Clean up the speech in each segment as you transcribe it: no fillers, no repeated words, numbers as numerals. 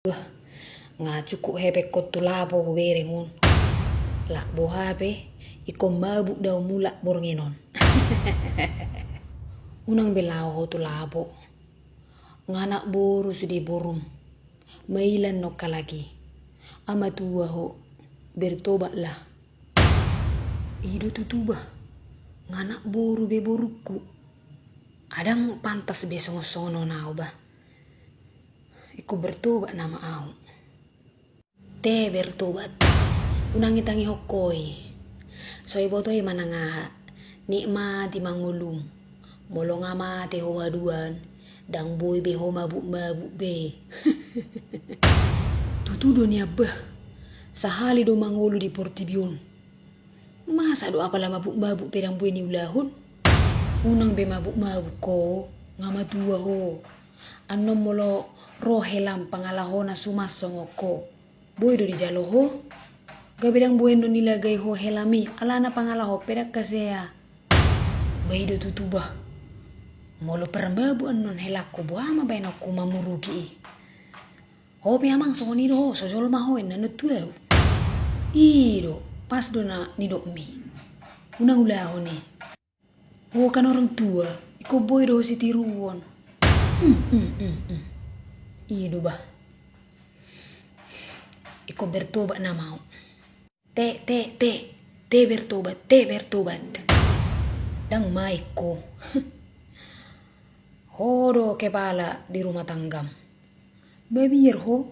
Nga cukup hepe ko tulapo ko berengon. Lak bo hape, iko mabuk daw mulak borngenon. Unang belaw ko tulapo. Nga anak boru sudi borum. Mailan no kalagi. Ama tua ho, bertobat lah. Ido tutuba. Nga anak boru be boruku. Adang pantas besong-sono nao ba. Iku bertobat nama au. Te bertobat. Unang itangi hokoi. Soy botoi mananga. Nikmati mangulum. Molong amate ho haduan. Dang boy be ho mabuk-mabuk be. Tutudo ni abah. Sahali do mangulu di Portibion. Masa do apala mabuk-mabuk pedang boy ni ulahun. Unang be mabuk-mabuk ko. Ngamatua ho. Anom molo rohelam pangalahona sumasong ko. Boy do di jalo ho. Gabedang boy no nilagay ho helami. Alana pangalaho pedak kasea. Bay do tutuba. Molo perembabu anon helako buama bay no kumamurugi. Ho pe amang soni do sojol mahoen na nutuau. Ido pas do na nidok mi. Unang ulaho ni. Ho kan orang tua. Iko boy do si tiruon. Ido bah. Iko bertobat na mau. Te bertobat. Dang maiko. Hodo kepala di rumah tanggam. Babir ho.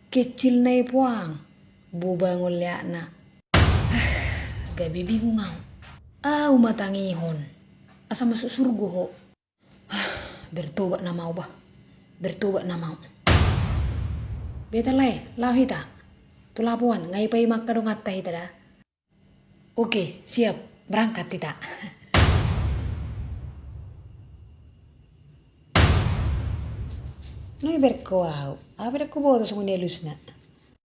Kecil na ipuang. Bubangol liak na. Gabi bingung ngau. Matangihon. Asa masuk surga ho. Bertobat na mau bah. Bertobat na mau. Beta lai, lau hita. Tulapuan, ngai pai makka dong atta hita dah. Oke, siap. Berangkat hita. Noi berkoau. Apa dah ko boto sama dia lusna.